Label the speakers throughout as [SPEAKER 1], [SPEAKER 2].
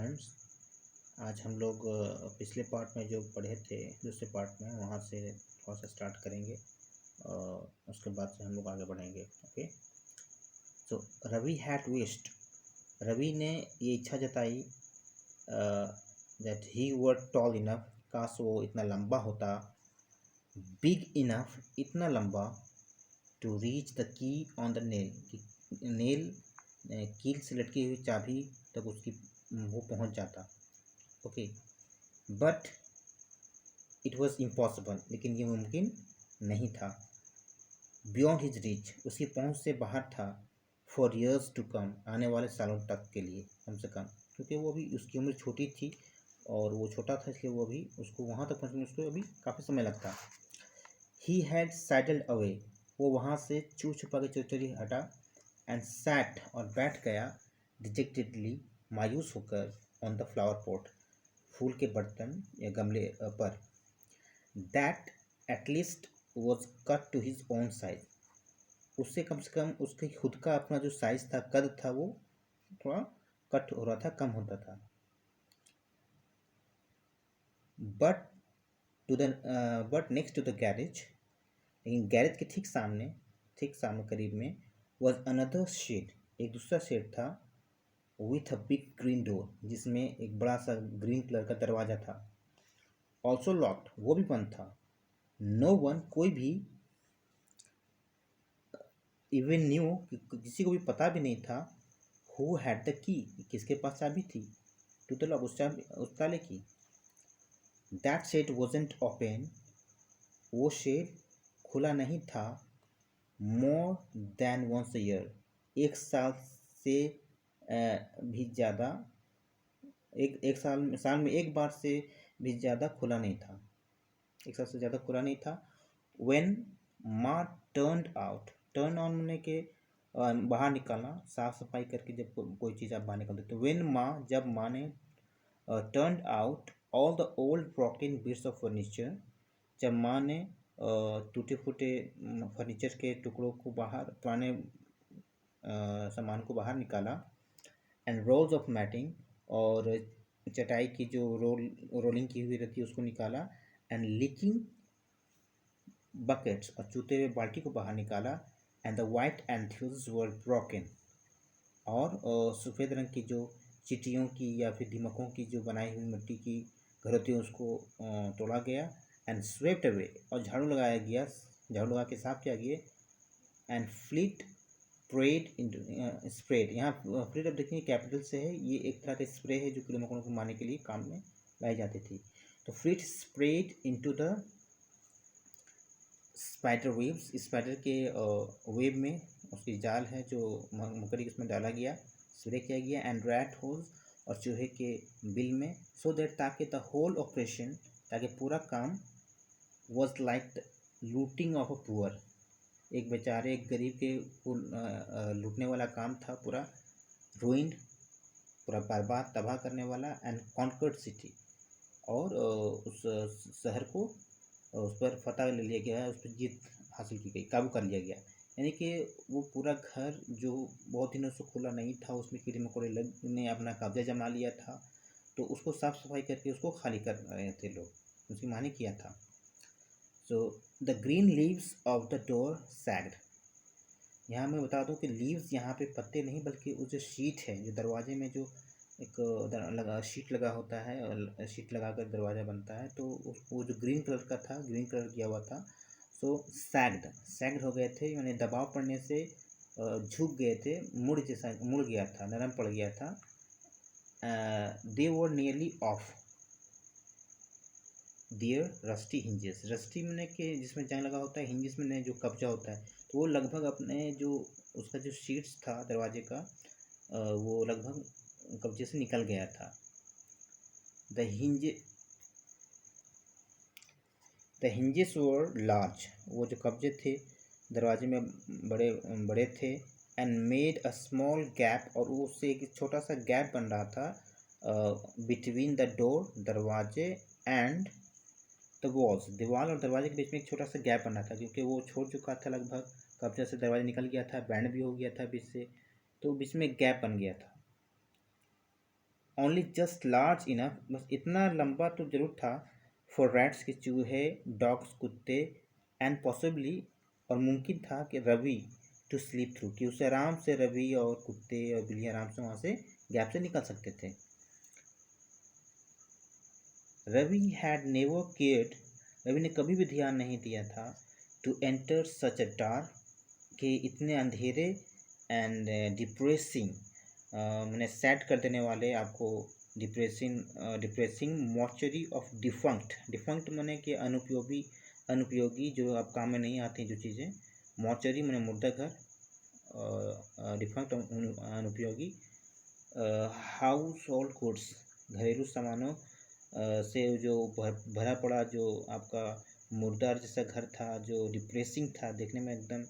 [SPEAKER 1] Friends, आज हम लोग पिछले पार्ट में जो पढ़े थे दूसरे पार्ट में वहाँ से थोड़ा सा स्टार्ट करेंगे। उसके बाद से हम लोग आगे बढ़ेंगे। ओके, तो रवि हैड विश्ड, रवि ने ये इच्छा जताई that he were tall enough, काश वो इतना लंबा होता, बिग इनफ, इतना लंबा, to reach the key on the nail, nail कील से लटकी हुई चाबी तक उसकी वो पहुंच जाता। Okay, but it was impossible, लेकिन ये मुमकिन नहीं था। बियॉन्ड हिज रीच, उसकी पहुंच से बाहर था। फॉर ईयर्स टू कम, आने वाले सालों तक के लिए कम से कम, क्योंकि वो अभी उसकी उम्र छोटी थी और वो छोटा था, इसलिए वो अभी उसको वहाँ तक पहुँचने में उसको अभी काफ़ी समय लगता। ही हैड सैडल्ड अवे, वो वहाँ से चू छुपा के चोरी हटा। एंड सैट, और बैठ गया, डिजेक्टेडली, मायूस होकर, ऑन द फ्लावर पॉट, फूल के बर्तन या गमले पर। That at least was cut to his own size, उससे कम से कम उसके खुद का अपना जो साइज था, कद था, वो थोड़ा कट हो रहा था, कम होता था। But next to the garage, लेकिन गैरेज के ठीक सामने करीब में, वॉज अनदर शेड, एक दूसरा शेड था, with a big green door, जिसमें एक बड़ा सा ग्रीन कलर का दरवाजा था। ऑल्सो लॉक्ड, वो भी बंद था। नो वन, कोई भी, इवन न्यू, किसी को भी पता भी नहीं था, हु हैड द की, किसके पास चाबी थी, टू द लॉक, उस ताले की। दैट शेड वॉजेंट ओपन, वो शेड खुला नहीं था, more than once a year, एक साल से भी ज़्यादा, एक साल में एक बार से भी ज़्यादा खुला नहीं था, एक साल से ज़्यादा खुला नहीं था। When माँ टर्न ऑन होने के बाहर निकालना, साफ सफाई करके जब कोई चीज़ आप बाहर निकालते तो when माँ, जब माँ ने turn out all the old broken bits of furniture, जब माँ ने टूटे फूटे फर्नीचर के टुकड़ों को बाहर, पुराने सामान को बाहर निकाला। एंड रोल्स ऑफ मैटिंग, और चटाई की जो रोलिंग की हुई रहती है उसको निकाला। एंड लीकिंग बकेट्स, और चूते हुए बाल्टी को बाहर निकाला। And the white Enthuse were broken, और सफ़ेद रंग की जो चींटियों की या फिर दीमकों की जो बनाई हुई मिट्टी की घर होती है उसको तोड़ा गया। एंड स्वेप्ट अवे, और झाड़ू लगाया गया, झाड़ू लगा के साफ किया गया। And fleet prayed in spread, यहाँ फ्लीट अब देखिए कैपिटल से है, ये एक तरह का स्प्रे है जो कीड़े मकोड़ों को मारने के लिए काम में लाई जाती थी। तो fleet spread into the spider waves, spider के वेब में, उसकी जाल है जो मकड़ी उसमें डाला गया, स्प्रे किया गया। एंड रैट होल, और चूहे के बिल में, सो दैट, ताकि द होल ऑपरेशन, ताकि पूरा काम, was like the looting of a poor, एक बेचारे एक गरीब के लूटने वाला काम था पूरा। रूइंड, पूरा बर्बाद तबाह करने वाला। एंड कॉन्कर्ड सिटी, और उस शहर को, उस पर फतह ले लिया गया, उस पर जीत हासिल की गई, काबू कर लिया गया। यानी कि वो पूरा घर जो बहुत दिनों से खुला नहीं था, उसमें कीड़े मकोड़े ने अपना कब्जा जमा लिया था, तो उसको साफ सफाई करके उसको खाली कर रहे थे लोग, उसकी माँ ने किया था। So the green leaves of the door sagged, यहाँ मैं बता दूं कि लीव्स यहाँ पे पत्ते नहीं, बल्कि वो जो शीट है, जो दरवाजे में जो एक शीट लगा होता है, और शीट लगाकर दरवाज़ा बनता है, तो वो जो ग्रीन कलर का था, ग्रीन कलर किया हुआ था, सो सैग्ड हो गए थे, यानी दबाव पड़ने से झुक गए थे, मुड़ गया था, नरम पड़ गया था। They were nearly off their rusty hinges, rusty में के जिसमें जंग लगा होता है, हिंजेस में जो कब्जा होता है, तो वो लगभग अपने जो उसका जो शीट्स था दरवाजे का, वो लगभग कब्जे से निकल गया था। द हिंजेस वर लार्ज, वो जो कब्जे थे दरवाजे में बड़े बड़े थे। And made a small gap, और उससे एक छोटा सा गैप बन रहा था बिटवीन द डोर, दरवाजे, एंड द वॉल्स, दीवार और दरवाजे के बीच में एक छोटा सा गैप बना था, क्योंकि वो छोड़ चुका था लगभग, कब्जे से दरवाजा निकल गया था, बैंड भी हो गया था बीच से, तो बीच में एक गैप बन गया था। ओनली जस्ट लार्ज इनफ, बस इतना लंबा तो जरूर था, फॉर रैट्स के चूहे, डॉग्स कुत्ते, एंड पॉसिबली और मुमकिन था कि रवि टू स्लीप थ्रू, कि उसे आराम से रवि और कुत्ते और बिल्ली आराम से वहाँ से गैप से निकल सकते थे। Ravi had never cared, Ravi ने कभी भी ध्यान नहीं दिया था, to enter such a dark, कि इतने अंधेरे एंड डिप्रेसिंग, मैंने सैड कर देने वाले आपको, depressing mortuary of defunct, defunct मैंने कि अनुपयोगी, अनुपयोगी जो अब काम में नहीं आती जो चीज़ें, मॉर्चरी मैंने मुर्दा घर, डिफंक्ट अनुपयोगी, हाउस होल्ड गुड्स घरेलू सामानों से जो भरा पड़ा जो आपका मुर्दार जैसा घर था, जो डिप्रेसिंग था, देखने में एकदम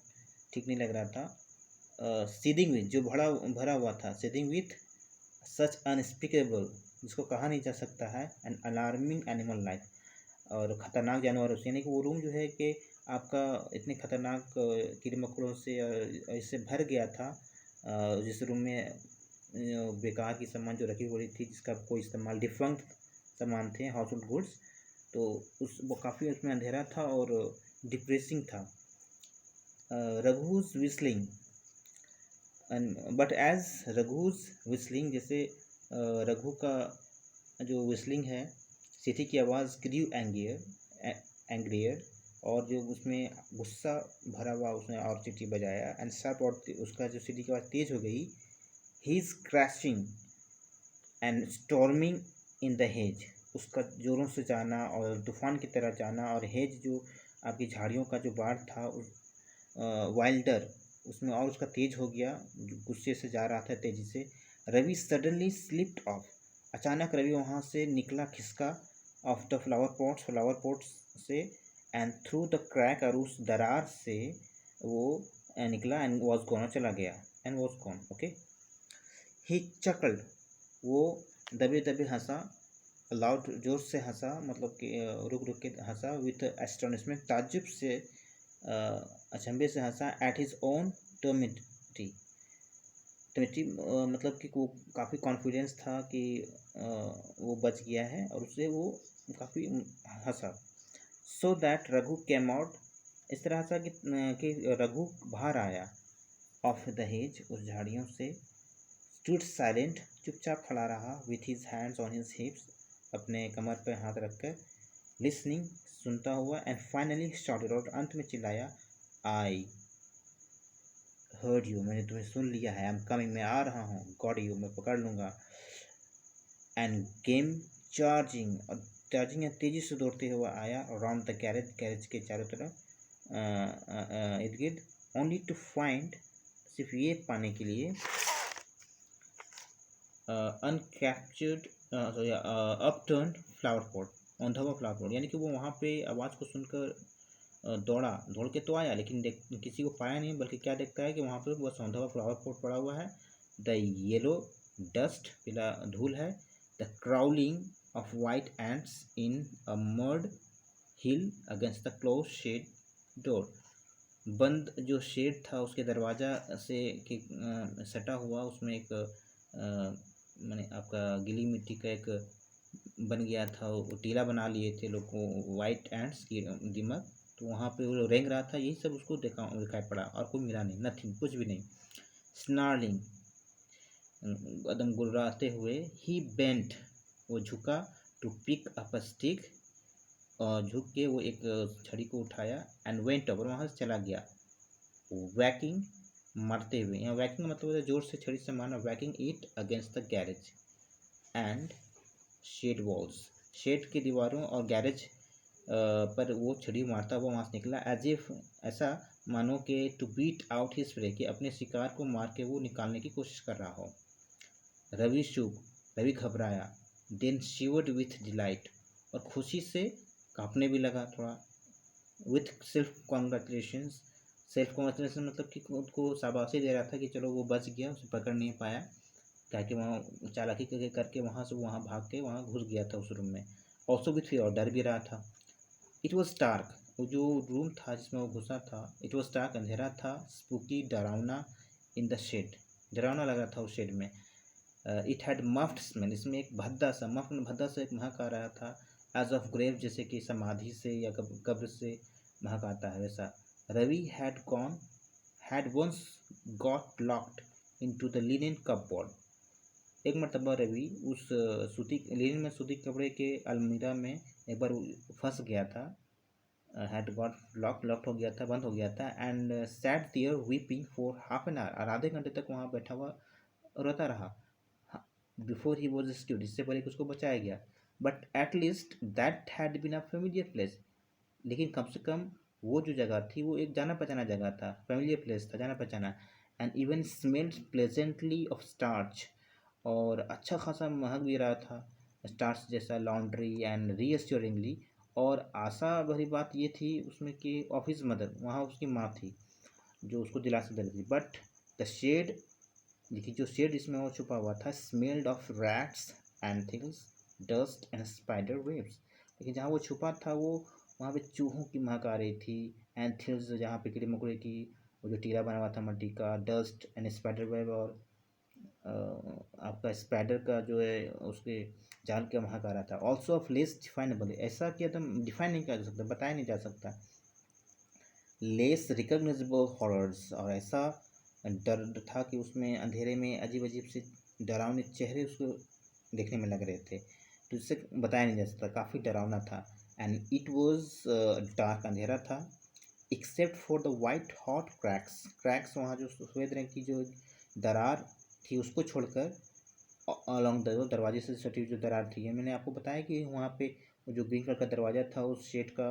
[SPEAKER 1] ठीक नहीं लग रहा था। सीडिंग विथ, जो भरा भरा हुआ था, सीडिंग विथ सच अनस्पीकेबल, जिसको कहा नहीं जा सकता है, एन अलार्मिंग एनिमल लाइफ, और ख़तरनाक जानवर, उससे यानी कि वो रूम जो है कि आपका इतने खतरनाक कीड़े मकोड़ों से इससे भर गया था, जिस रूम में बेकार की सामान जो रखी हुई थी जिसका कोई इस्तेमाल, डिफंक्ट सामान थे, हाउस होल्ड गुड्स, तो उस वो काफ़ी उसमें अंधेरा था और डिप्रेसिंग था। रघुज विस्लिंग, बट एज रघुज विस्लिंग, जैसे रघु का जो विस्लिंग है, सीटी की आवाज़, ग्रीव एंग्रियर, और जो उसमें गुस्सा भरा हुआ उसने और सीटी बजाया, एंड शार्प, और उसका जो सीटी की आवाज़ तेज हो गई, he is crashing and storming in the hedge, उसका जोरों से जाना और तूफान की तरह जाना, और हेज जो आपकी झाड़ियों का जो बाढ़ था उस वाइल्डर, उसमें और उसका तेज हो गया, गुस्से से जा रहा था तेजी से। रवि सडनली स्लिप्ड ऑफ, अचानक रवि वहाँ से निकला, खिसका, ऑफ द फ्लावर पॉट्स से, एंड थ्रू द क्रैक, और उस दरार से वो निकला, एंड वॉज गॉन, चला गया, एंड वॉज गॉन, ओके। ही चकल्ड, वो दबे दबे हंसा, लाउड, जोर से हंसा, मतलब कि रुक रुक के हंसा, विथ एस्टोनिशमेंट, ताज्जुब से, अचंभे से हंसा, एट हिज ओन टर्मिटी, टर्मिटी मतलब कि वो काफ़ी कॉन्फिडेंस था कि वो बच गया है, और उससे वो काफ़ी हंसा। So that Raghu came out, इस तरह सा कि रघु बाहर आया, ऑफ द हेज, उस झाड़ियों से, स्टूड साइलेंट, चुपचाप खड़ा रहा, with his hands on his हिप्स, अपने कमर पर हाथ रखकर, लिसनिंग, सुनता हुआ, एंड फाइनली शॉर्टेड आउट, अंत में चिल्लाया, आई हर्ड यू, मैंने तुम्हें सुन लिया है, आई एम कमिंग, मैं आ रहा हूँ, गॉट यू, मैं पकड़ लूँगा, एंड गेम चार्जिंग, और चार्जिंग तेज़ी से दौड़ते हुए आया, अराउंड द गैरेज, गैरेज के चारों तरफ, इर्द गिर्द, ओनली टू फाइंड, सिर्फ ये पाने के लिए, अनकैप्चर्ड, अपटर्न फ्लावर पॉट, औंधा हुआ फ्लावर पॉट, यानी कि वो वहाँ पे आवाज़ को सुनकर दौड़ के तो आया, लेकिन किसी को पाया नहीं, बल्कि क्या देखता है कि वहाँ पे बस औंधा हुआ फ्लावर पॉट पड़ा हुआ है, द येलो डस्ट, पीला धूल है, the crawling of white ants in a mud hill against the close shed door, बंद जो शेड था उसके दरवाज़ा से कि सटा हुआ, उसमें एक मैंने आपका गीली मिट्टी का एक बन गया था, वो टीला बना लिए थे लोग को, वाइट एंड्स की दीमक, तो वहाँ पे वो रेंग रहा था, यही सब उसको दिखाई पड़ा, और कोई मिला नहीं, नथिंग, कुछ भी नहीं। स्नार्लिंग, एकदम गुर्राते हुए, ही बेंट, वो झुका, टू पिक अप स्टिक, और झुक के वो एक छड़ी को उठाया, एंड वेंट ओवर, वहाँ से चला गया, वैकिंग, मारते हुए, यहाँ वैकिंग मतलब जोर से छड़ी से मारना, whacking it against the garage and shed walls, shed की दीवारों और गैरेज पर वो छड़ी मारता हुआ वहाँ से निकला, एज इफ, ऐसा मानो कि to beat out his prey, कि अपने शिकार को मार के वो निकालने की कोशिश कर रहा हो। रवि शुक, रवि घबराया, देन शिवर्ड विथ डिलाइट, और खुशी से कांपने भी लगा थोड़ा, with self congratulations, self congratulation मतलब कि खुद को शाबाशी दे रहा था कि चलो वो बच गया, उसे पकड़ नहीं पाया, क्या कि वहाँ चालाकी करके वहाँ से वहाँ भाग के वहाँ घुस गया था उस रूम में, ऑल्सो विथ फियर, और डर भी रहा था। इट वॉज डार्क, वो जो रूम था जिसमें वो घुसा था, इट वॉज डार्क, अंधेरा था, स्पूकी, डरावना, इन द शेड, डरावना लग रहा था उस शेड में, इट हैड मफ्ड स्मेल, इसमें एक भद्दा सा, भद्दा सा एक महक आ रहा था। एज ऑफ ग्रेव, जैसे कि समाधि से या कब्र से महक आता है वैसा। Ravi had once got locked into the linen cupboard, एक मरतबा रवि उस सूती लिनेन में सूती कपड़े के अलमीरा में एक बार फंस गया था। हैड गॉट लॉक्ड हो गया था, बंद हो गया था। And sat there weeping for half an hour, और आधे घंटे तक वहाँ बैठा हुआ रोता रहा। बिफोर ही वॉज रेस्क्यूड, इससे पहले कि उसको बचाया गया। But at least that had been a familiar place, लेकिन कम से कम वो जो जगह थी वो एक जाना पहचाना जगह था, फेमिलियर प्लेस था, जाना पहचाना। And even smelled pleasantly of starch, और अच्छा खासा महक भी रहा था स्टार्च जैसा, लॉन्ड्री एंड रीअश्योरिंगली। और आशा भरी बात ये थी उसमें कि ऑफिस मदर, वहाँ उसकी माँ थी जो उसको दिलासा दे रही थी। बट द शेड, देखिए जो शेड इसमें वो छुपा हुआ था, smelled of rats, anthills, dust and spider webs, लेकिन जहाँ वो छुपा था वो वहाँ पे चूहों की महक आ रही थी, एंथिल्स जहाँ पे कीड़े मकोड़े की वो जो टीला बना हुआ था मट्टी का, डस्ट एंड स्पाइडर वेब, और आपका स्पाइडर का जो है उसके जाल का महक आ रहा था। ऑल्सो ऑफ लेस डिफाइनेबल, ऐसा कि एकदम डिफाइन नहीं किया जा सकता, बताया नहीं जा सकता। लेस रिकॉग्नाइजेबल हॉरर्स, और ऐसा डर था कि उसमें अंधेरे में अजीब अजीब से डरावने चेहरे उसको देखने में लग रहे थे, तो इससे बताया नहीं जा सकता, काफ़ी डरावना था। एंड इट वॉज डार्क, अंधेरा था। Except for the white hot cracks, वहाँ जो सफ़ेद रंग की जो दरार थी उसको छोड़कर, अलॉन्ग द दरवाजे से सटी जो दरार थी, ये मैंने आपको बताया कि वहाँ पे जो ग्रीन कलर का दरवाज़ा था उस शेड का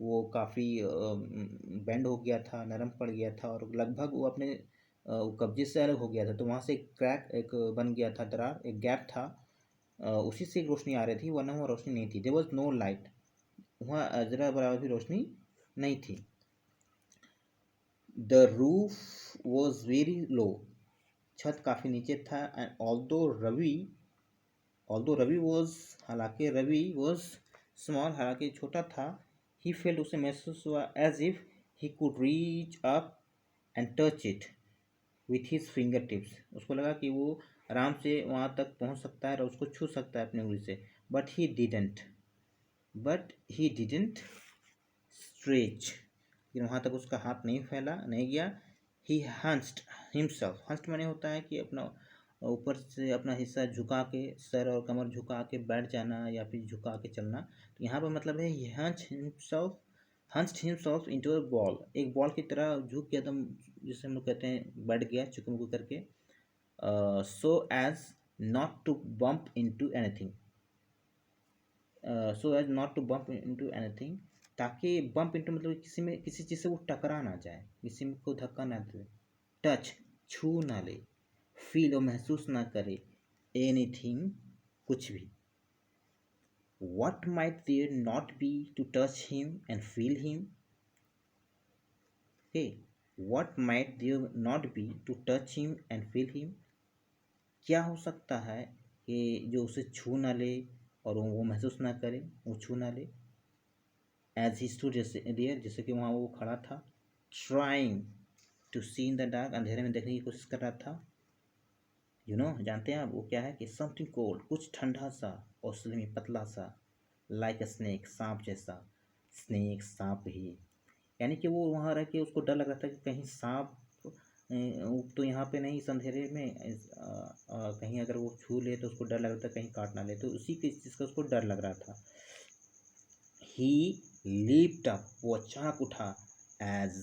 [SPEAKER 1] वो काफ़ी बेंड हो गया था, नरम पड़ गया था, और लगभग वो अपने कब्जे से अलग हो गया था। तो वहाँ से एक क्रैक एक बन गया था, दरार, एक गैप था, उसी से रोशनी आ रही थी, वरना वहाँ रोशनी नहीं थी। देयर वाज नो लाइट, वहाँ ज़रा बराबर भी रोशनी नहीं थी। The roof was very low, छत काफ़ी नीचे था। एंड ऑल्दो रवि वॉज, हालांकि रवि वॉज स्मॉल, हालांकि छोटा था, ही फेल्ट, उसे महसूस हुआ, as if he could reach up and touch it with his finger tips, उसको लगा कि वो आराम से वहाँ तक पहुँच सकता है और उसको छू सकता है अपनी उंगली से। बट ही डिडेंट स्ट्रेच, लेकिन वहाँ तक उसका हाथ नहीं फैला, नहीं गया। ही हंस्ड हिमसेल्फ, हंस्ड माने होता है कि अपना ऊपर से अपना हिस्सा झुका के, सर और कमर झुका के बैठ जाना या फिर झुका के चलना, तो यहाँ पर मतलब है he hunched himself into a ball, एक बॉल की तरह झुक के एकदम, जिसे हम लोग कहते हैं बैठ गया चुकमुक करके। So as not to bump into anything, anything, ताकि बम्प इनटू मतलब किसी में, किसी चीज़ से वो टकरा ना जाए, किसी में को धक्का ना दे, टच छू ना ले, फील और महसूस ना करे, एनीथिंग कुछ भी। What might there not be to touch him and feel him? Okay, what might there not be to touch him and feel him? क्या हो सकता है कि जो उसे छू ना ले और वो महसूस ना करे, वो छू ना ले। एज ही स्टूड, जैसे देयर, जैसे कि वहाँ वो खड़ा था। Trying to see in the dark, अंधेरे में देखने की कोशिश कर रहा था। यू नो, जानते हैं आप वो क्या है कि समथिंग कोल्ड, कुछ ठंडा सा और स्लिमी, पतला सा, लाइक अ स्नेक, सांप जैसा, स्नेक सांप ही, यानी कि वो वहाँ रह के उसको डर लग रहा था कि कहीं सांप तो यहाँ पे नहीं, इस अंधेरे में कहीं अगर वो छू ले तो उसको डर लग रहा था कहीं काट ना ले, तो उसी की चीज़ का उसको डर लग रहा था। ही लीप्ड अप, वो अचानक उठा। As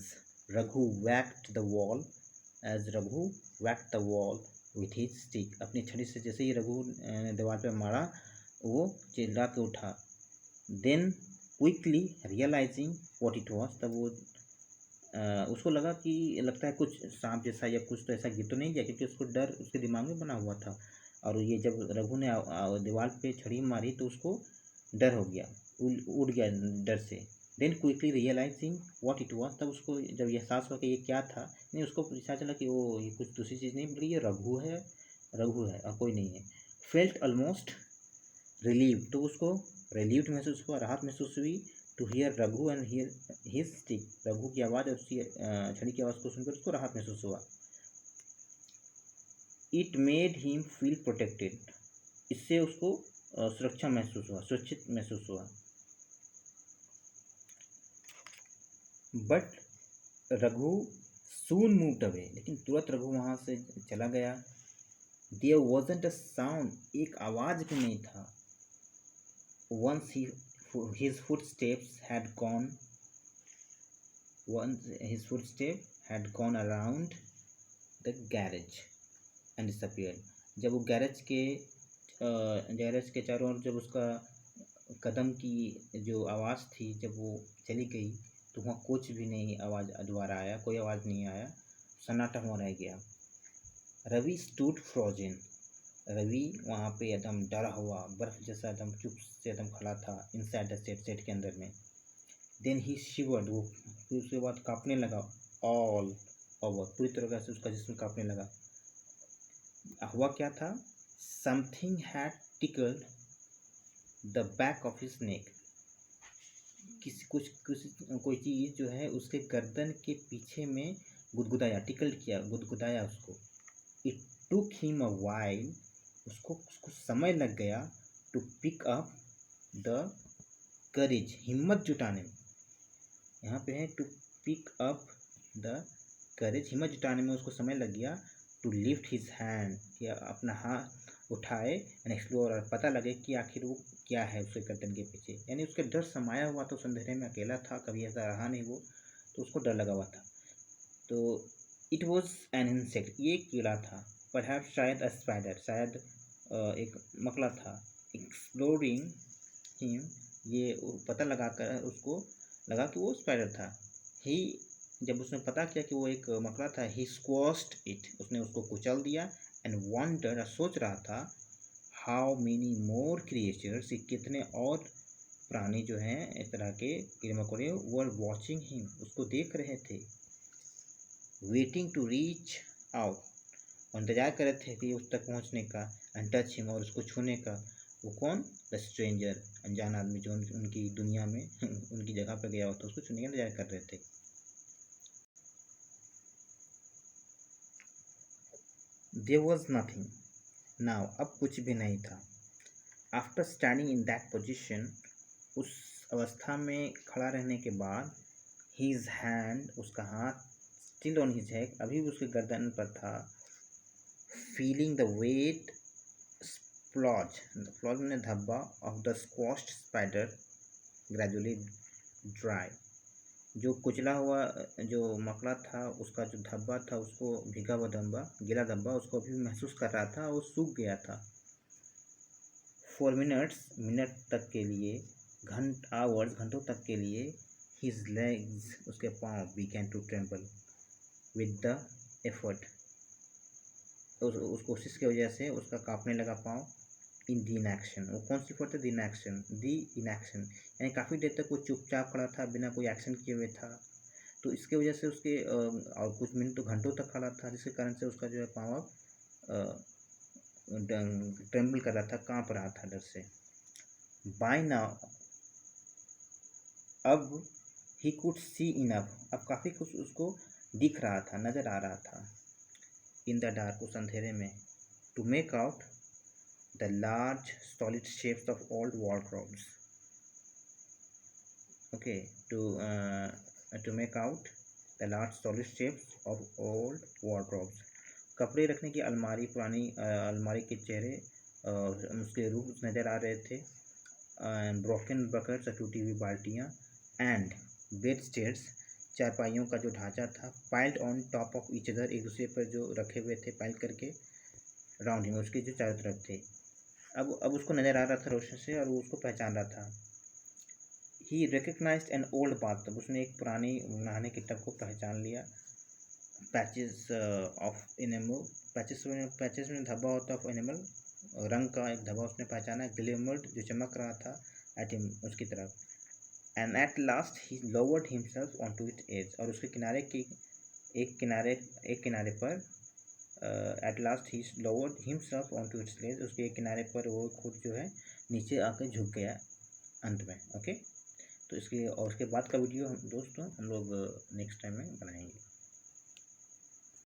[SPEAKER 1] Raghu whacked the wall, as Raghu whacked the wall with his stick, अपनी छड़ी से जैसे ही रघु ने दीवार पे मारा, वो चिल्ला के उठा। Then quickly realising what it was, तब वो उसको लगा कि लगता है कुछ सांप जैसा या कुछ तो ऐसा गिर तो नहीं गया, क्योंकि उसको डर उसके दिमाग में बना हुआ था। और ये जब रघु ने दीवार पे छड़ी मारी तो उसको डर हो गया, उड़ गया डर से। Then quickly realising what it was, तब उसको जब ये एहसास हुआ कि ये क्या था, नहीं उसको पता चला कि वो ये कुछ दूसरी चीज़ नहीं बल्कि ये रघु है और कोई नहीं है। फेल्ट ऑलमोस्ट रिलीव, तो उसको रिलीव्ड महसूस हुआ, राहत महसूस हुई। To hear Raghu and hear his stick, Raghu की आवाज़ और उसकी छड़ी की आवाज़ को सुनकर उसको राहत महसूस हुआ। It made him feel protected, इससे उसको सुरक्षा महसूस हुआ, सुरक्षित महसूस हुआ। But Raghu soon moved away, लेकिन तुरंत रघु वहाँ से चला गया। देयर वॉजंट अ साउंड, एक आवाज भी नहीं था। Once his footsteps had gone around the garage and disappeared. जब वो गैरेज के चारों ओर जब उसका कदम की जो आवाज़ थी जब वो चली गई तो वहाँ कुछ भी नहीं आवाज़ दोबारा आया, कोई आवाज़ नहीं आया, सन्नाटा वहाँ रह गया। रवि स्टूड फ्रोजन, रवि वहाँ पे एकदम डरा हुआ, बर्फ जैसा एकदम चुप से एकदम खड़ा था इनसाइड द सेट के अंदर में। देन ही शिवर्ड, वो फिर उसके बाद कांपने लगा, ऑल ओवर, पूरी तरह से उसका जिस्म कांपने लगा। हुआ क्या था? Something had tickled the back of his neck, कोई चीज़ जो है उसके गर्दन के पीछे में गुदगुदाया, टिकल्ड किया, गुदगुदाया उसको। It took him a while, उसको समय लग गया, to pick up the courage, हिम्मत जुटाने में। यहाँ पे है to pick up the courage, हिम्मत जुटाने में उसको समय लग गया। टू लिफ्ट हिज हैंड, या अपना हाथ उठाए, एंड एक्सप्लोर, और पता लगे कि आखिर वो क्या है उसके गर्दन के पीछे। यानी उसके डर समाया हुआ था, उस अंधेरे में अकेला था, कभी ऐसा रहा नहीं वो, तो उसको डर लगा हुआ था। तो इट वॉज एन इंसेक्ट, ये कीड़ा था। परहैप्स, शायद अ स्पाइडर, शायद एक मकड़ा था। एक्सप्लोरिंग हिम, ये पता लगा कर उसको लगा कि वो स्पाइडर था। ही, जब उसने पता किया कि वो एक मकड़ा था, ही स्क्वॉश्ड इट, उसने उसको कुचल दिया। एंड वंडर, सोच रहा था, हाउ मेनी मोर क्रिएचर्स, कितने और प्राणी जो हैं इस तरह के कीड़े मकोड़े, वर वॉचिंग हिम, उसको देख रहे थे। वेटिंग टू रीच आउट, इंतजार कर रहे थे कि उस तक पहुंचने का। एंड टच हिम, और उसको छूने का। वो कौन? द स्ट्रेंजर, अनजान आदमी जो उनकी दुनिया में उनकी जगह पर गया होता, उसको छूने का इंतजार कर रहे थे। There was nothing now, अब कुछ भी नहीं था। After standing in that position, उस अवस्था में खड़ा रहने के बाद, his hand, उसका हाथ, still on his head, अभी भी उसके गर्दन पर था। Feeling the weight, splodge में धब्बा, of the squashed spider gradually dry, जो कुचला हुआ जो मकड़ा था उसका जो धब्बा था, उसको भीगा हुआ धब्बा, गीला धब्बा, उसको अभी महसूस कर रहा था, वो सूख गया था। फॉर मिनट्स, मिनट तक के लिए, आवर्स, घंटों तक के लिए, हिज लेग्स, उसके पाँव, began to tremble with the effort, उस कोशिश की वजह से उसका कांपने लगा पाँव। इन द इनएक्शन, वो कौन सी फोर्थ है? द इनएक्शन, यानी काफ़ी देर तक वो चुपचाप खड़ा था, बिना कोई एक्शन किए हुए था। तो इसके वजह से उसके और कुछ मिनट तो घंटों तक खड़ा था, जिसके कारण से उसका जो है पाँव ट्रेम्बल कर रहा था, कांप रहा था डर से। बाय नाउ, अब ही कुड सी इनफ, अब काफ़ी कुछ उसको दिख रहा था, नज़र आ रहा था। इन द डार्क, उस अंधेरे में। To make out the large solid shapes of old wardrobes, okay, to make out the large solid shapes of old wardrobes, कपड़े रखने की अलमारी, पुरानी अलमारी के चेहरे उसके रूप नज़र आ रहे थे। ब्रोकन बकेट्स, टूटी हुई बाल्टियाँ। एंड बेडस्टेड्स, चारपाइयों का जो ढांचा था। Piled on top of each other, एक दूसरे पर जो रखे हुए थे पाइल करके, राउंड हिम, उसके जो चारों तरफ थे। अब उसको नज़र आ रहा था रोशनी से, और वो उसको पहचान रहा था। ही रिकग्नाइज्ड एन ओल्ड बाथ, उसने एक पुरानी नहाने की टब को पहचान लिया। पैचेस ऑफ एनिमल, पैचेस में धब्बा होता ऑफ एनिमल, रंग का एक धब्बा उसने पहचाना। ग्लिमर्ड, जो चमक रहा था, एट हिम, उसकी तरफ। And at last he lowered himself on to it edge, और उसके किनारे की एक किनारे पर at last he lowered himself on to its edge, उसके एक किनारे पर वो खुद जो है नीचे आकर झुक गया अंत में। ओके, तो इसके और उसके बाद का वीडियो दोस्तों हम लोग नेक्स्ट टाइम में बनाएंगे।